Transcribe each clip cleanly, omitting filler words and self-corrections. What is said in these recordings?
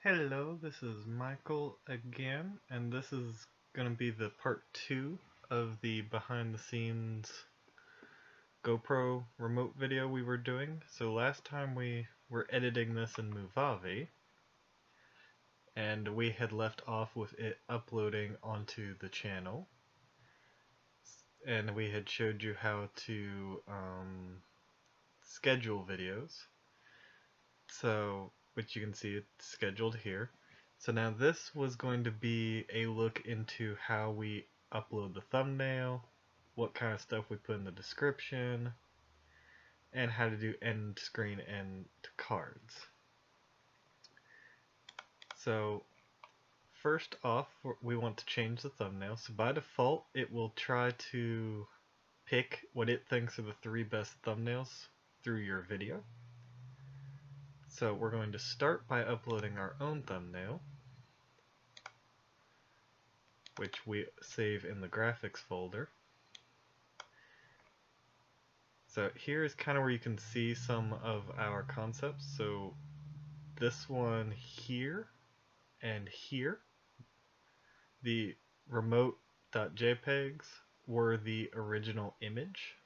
Hello, this is Mycael again, and this is going to be the part 2 of the behind the scenes GoPro remote video we were doing. So last time we were editing this in Movavi, and we had left off with it uploading onto the channel, and we had showed you how to schedule videos. So, which you can see it's scheduled here. So now this was going to be a look into how we upload the thumbnail, what kind of stuff we put in the description, and how to do end screen and cards. So first off, we want to change the thumbnail. So by default, it will try to pick what it thinks are the 3 best thumbnails through your video. So we're going to start by uploading our own thumbnail, which we save in the graphics folder. So here is kind of where you can see some of our concepts. So this one here and here, the remote.jpegs were the original image.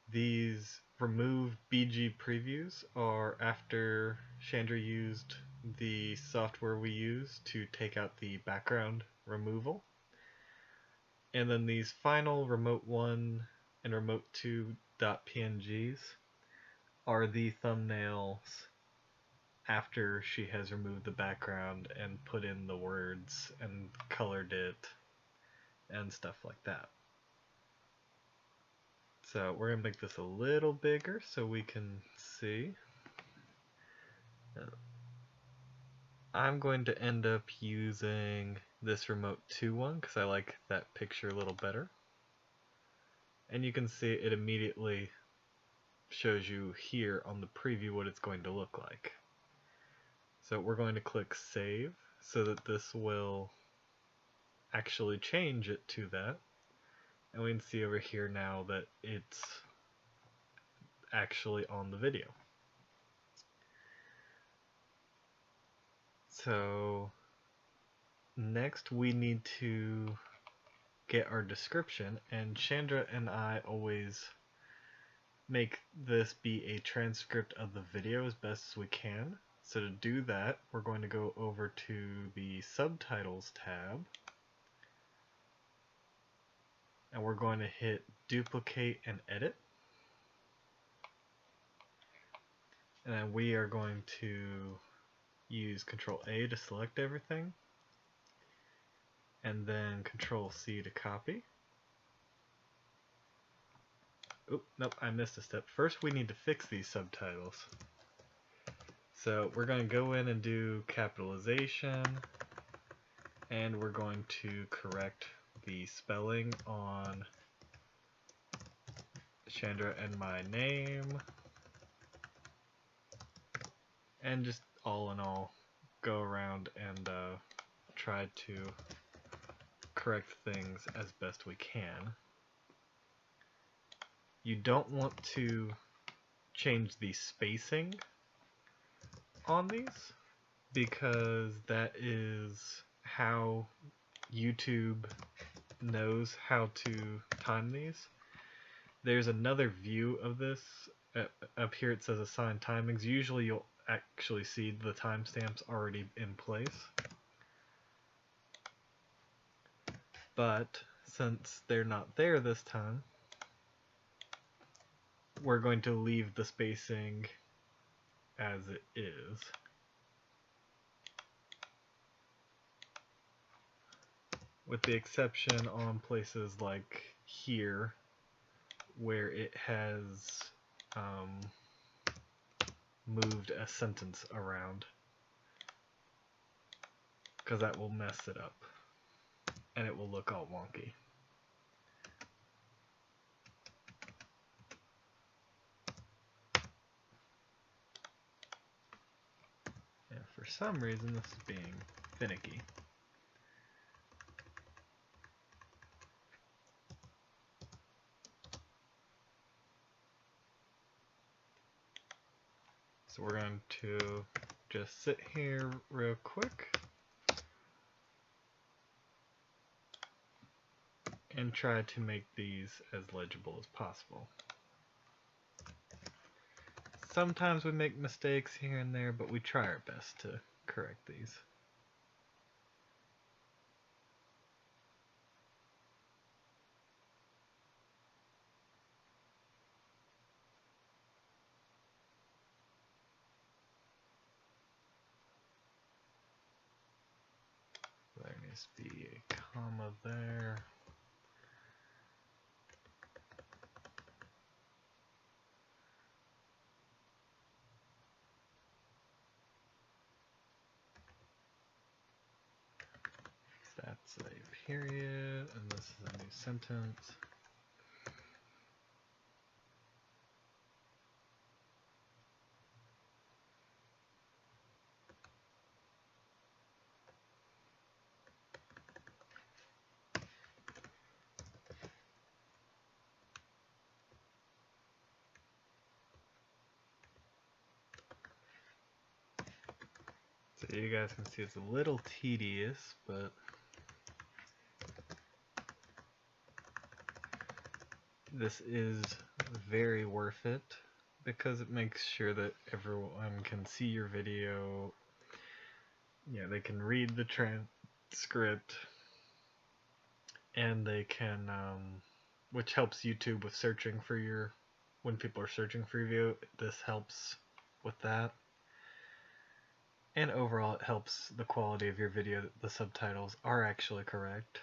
These remove BG previews are after Chandra used the software we use to take out the background removal. And then these final remote 1 and remote 2.pngs are the thumbnails after she has removed the background and put in the words and colored it and stuff like that. So we're going to make this a little bigger so we can see. I'm going to end up using this remote 2 one because I like that picture a little better. And you can see it immediately shows you here on the preview what it's going to look like. So we're going to click save so that this will actually change it to that. And we can see over here now that it's actually on the video. So next we need to get our description, and Chandra and I always make this be a transcript of the video as best as we can. So to do that, we're going to go over to the subtitles tab, and we're going to hit duplicate and edit. And then we are going to use Control A to select everything, and then Control C to copy. Oop, nope, I missed a step. First we need to fix these subtitles. So we're going to go in and do capitalization, and we're going to correct the spelling on Chandra and my name, and just all in all go around and try to correct things as best we can. You don't want to change the spacing on these because that is how YouTube knows how to time these. There's another view of this. Up here it says assign timings. Usually you'll actually see the timestamps already in place. But since they're not there this time, we're going to leave the spacing as it is. With the exception on places like here where it has moved a sentence around, because that will mess it up and it will look all wonky. And for some reason this is being finicky. So we're going to just sit here real quick and try to make these as legible as possible. Sometimes we make mistakes here and there, but we try our best to correct these. There needs to be a comma there. That's a period, and this is a new sentence. So you guys can see it's a little tedious, but this is very worth it because it makes sure that everyone can see your video. Yeah, they can read the transcript, and they can, which helps YouTube with searching for your, when people are searching for your video, this helps with that. And overall, it helps the quality of your video that the subtitles are actually correct.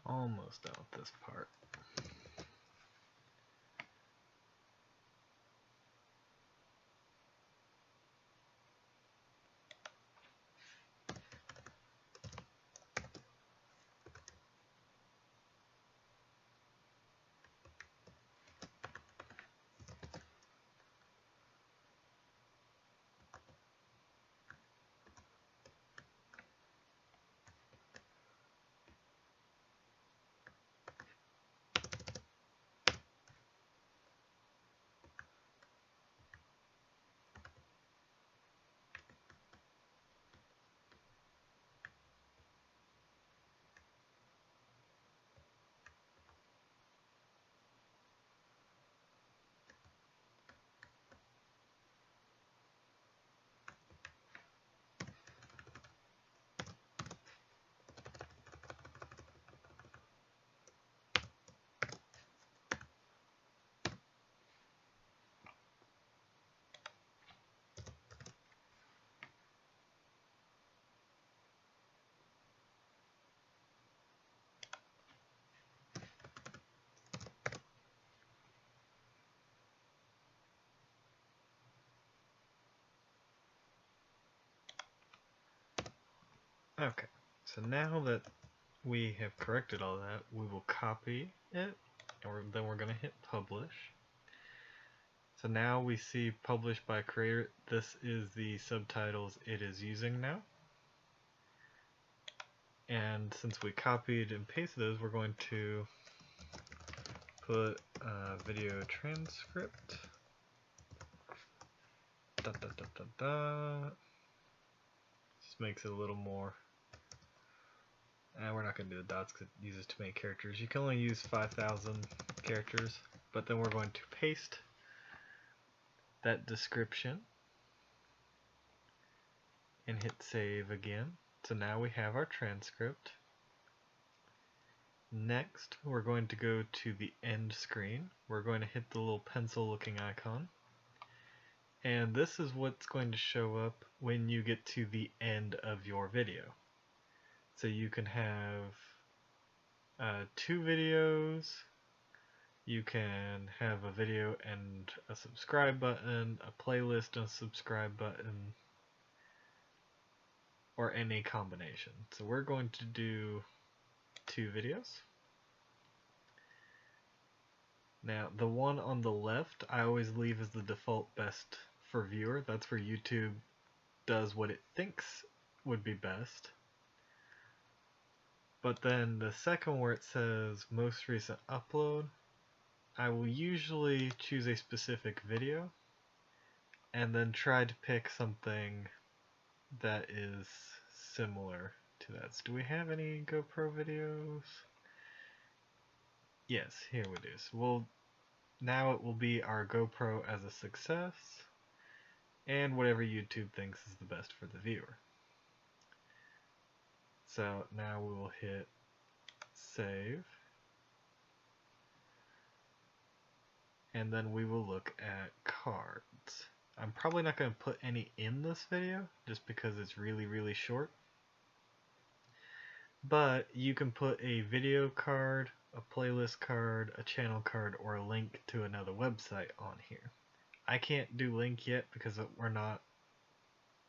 Almost done with this part. Okay, so now that we have corrected all that, we will copy it, and then we're going to hit publish. So now we see published by creator. This is the subtitles it is using now. And since we copied and pasted those, we're going to put video transcript. Da, da, da, da, da. Just makes it a little more. We're not going to do the dots because it uses too many characters. You can only use 5,000 characters, but then we're going to paste that description and hit save again. So now we have our transcript. Next, we're going to go to the end screen. We're going to hit the little pencil looking icon. And this is what's going to show up when you get to the end of your video. So you can have 2 videos, you can have a video and a subscribe button, a playlist and a subscribe button, or any combination. So we're going to do 2 videos. Now the one on the left I always leave as the default best for viewer. That's where YouTube does what it thinks would be best. But then the second where it says most recent upload, I will usually choose a specific video and then try to pick something that is similar to that. So do we have any GoPro videos? Yes, here we do. So now it will be our GoPro as a success and whatever YouTube thinks is the best for the viewer. So now we will hit save, and then we will look at cards. I'm probably not going to put any in this video just because it's really short, but you can put a video card, a playlist card, a channel card, or a link to another website on here. I can't do link yet because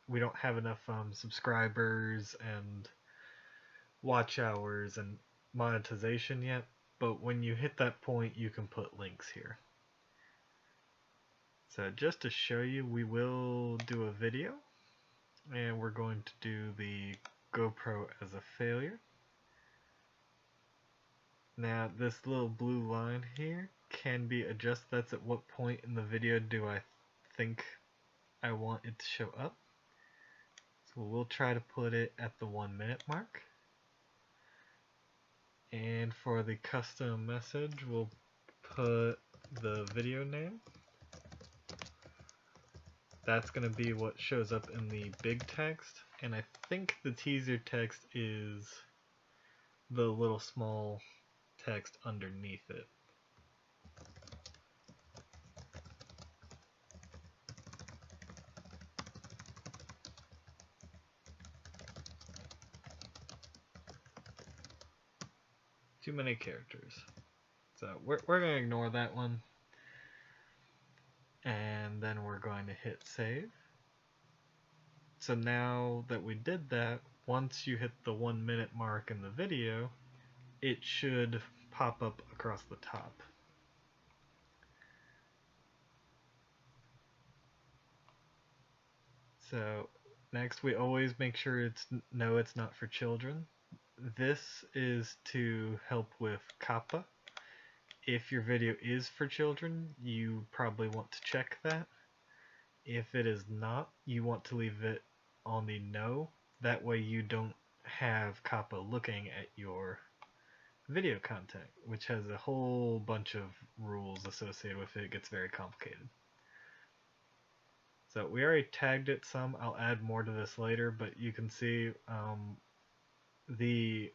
we don't have enough subscribers and watch hours and monetization yet, but when you hit that point you can put links here. So just to show you, we will do a video and we're going to do the GoPro as a failure. Now this little blue line here can be adjusted. That's at what point in the video do I think I want it to show up. So we'll try to put it at the 1 minute mark. And for the custom message, we'll put the video name. That's going to be what shows up in the big text, and I think the teaser text is the little small text underneath it. Too many characters. So we're going to ignore that one. And then we're going to hit save. So now that we did that, once you hit the 1 minute mark in the video, it should pop up across the top. So next we always make sure it's not for children. This is to help with COPPA. If your video is for children, you probably want to check that. If it is not, you want to leave it on the no. That way you don't have COPPA looking at your video content, which has a whole bunch of rules associated with it. It gets very complicated. So we already tagged it some. I'll add more to this later, but you can see the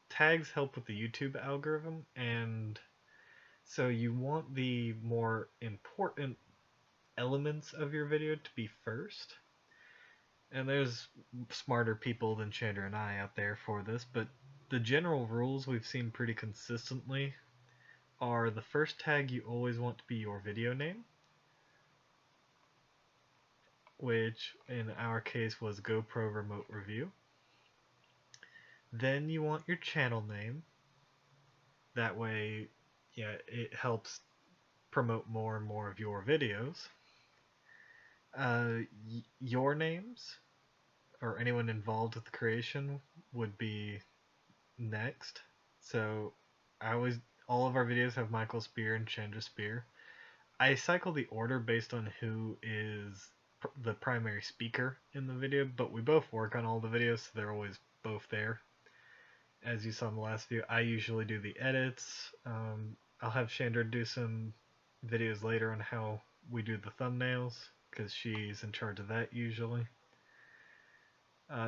tags help with the YouTube algorithm, and so you want the more important elements of your video to be first. And there's smarter people than Chandra and I out there for this, but the general rules we've seen pretty consistently are the first tag you always want to be your video name, which in our case was GoPro Remote Review. Then you want your channel name. That way, yeah, it helps promote more and more of your videos. Your names, or anyone involved with the creation, would be next. So I always all of our videos have ATSpear and ATSpear. I cycle the order based on who is the primary speaker in the video, but we both work on all the videos, so they're always both there. As you saw in the last video, I usually do the edits. I'll have Chandra do some videos later on how we do the thumbnails, because she's in charge of that usually.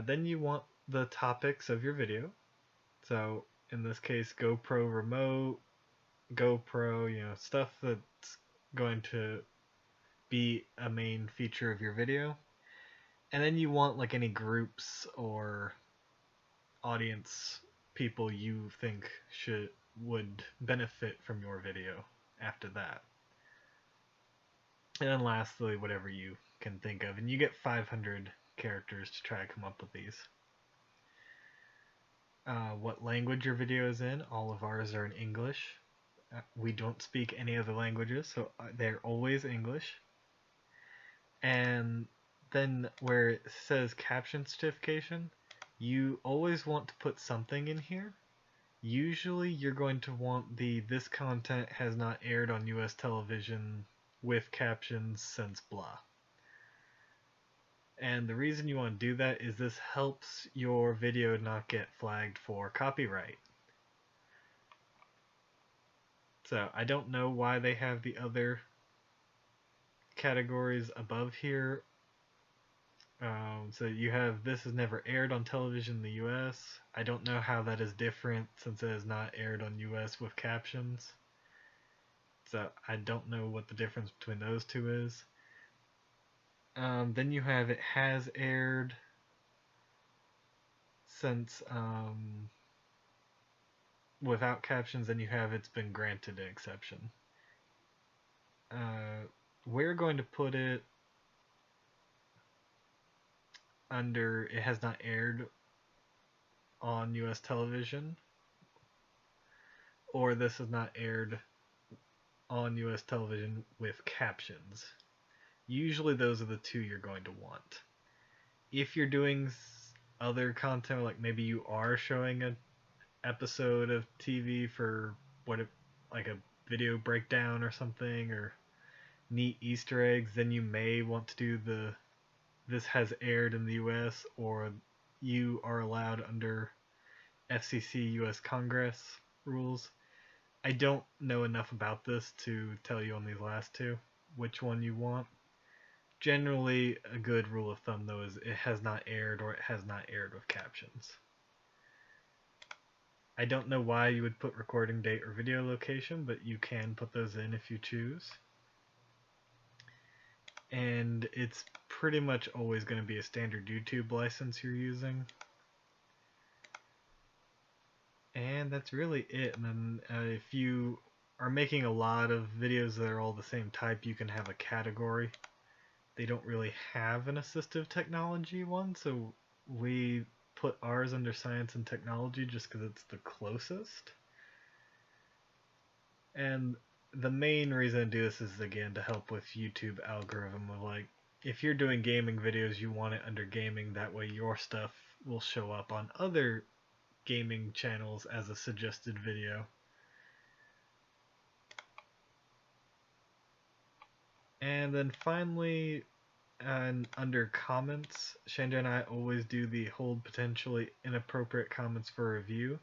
Then you want the topics of your video. So in this case, GoPro remote, GoPro, stuff that's going to be a main feature of your video. And then you want like any groups or audience people you think would benefit from your video after that. And then lastly, whatever you can think of. And you get 500 characters to try to come up with these. What language your video is in. All of ours are in English. We don't speak any other languages, so they're always English. And then where it says caption certification, you always want to put something in here. Usually you're going to want this content has not aired on US television with captions since blah. And the reason you want to do that is this helps your video not get flagged for copyright. So I don't know why they have the other categories above here. So you have this is never aired on television in the US. I don't know how that is different since it is not aired on US with captions. So I don't know what the difference between those two is. Then you have it has aired since without captions, then you have it's been granted an exception. We're going to put it under it has not aired on US television, or this has not aired on US television with captions. Usually those are the two you're going to want. If you're doing other content, like maybe you are showing an episode of TV for like a video breakdown or something, or neat Easter eggs, then you may want to do this has aired in the US, or you are allowed under FCC US Congress rules. I don't know enough about this to tell you on these last two which one you want. Generally, a good rule of thumb though is it has not aired or it has not aired with captions. I don't know why you would put recording date or video location, but you can put those in if you choose. And it's pretty much always going to be a standard YouTube license you're using. And that's really it. And then if you are making a lot of videos that are all the same type, you can have a category. They don't really have an assistive technology one, so we put ours under science and technology just because it's the closest. And the main reason to do this is again to help with YouTube algorithm of like if you're doing gaming videos, you want it under gaming, that way your stuff will show up on other gaming channels as a suggested video. And then finally, under comments, Chandra and I always do the hold potentially inappropriate comments for review.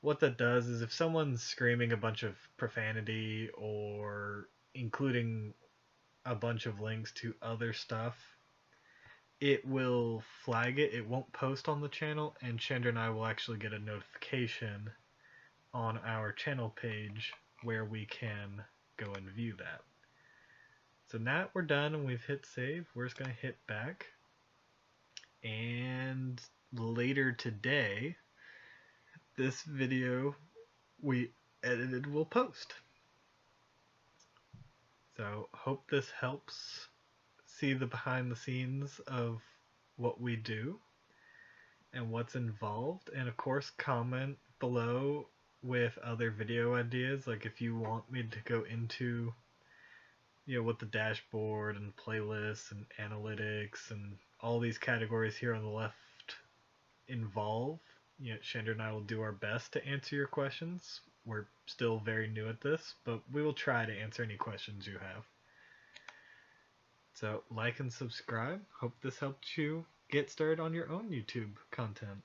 What that does is if someone's screaming a bunch of profanity or including a bunch of links to other stuff, it will flag it. It won't post on the channel, and Chandra and I will actually get a notification on our channel page where we can go and view that. So now we're done and we've hit save. We're just going to hit back. And later today, this video we edited will post. So hope this helps see the behind the scenes of what we do and what's involved. And of course, comment below with other video ideas, like if you want me to go into what the dashboard and playlists and analytics and all these categories here on the left involve. Chandra and I will do our best to answer your questions. we're still very new at this, but we will try to answer any questions you have. So like and subscribe. Hope this helped you get started on your own YouTube content.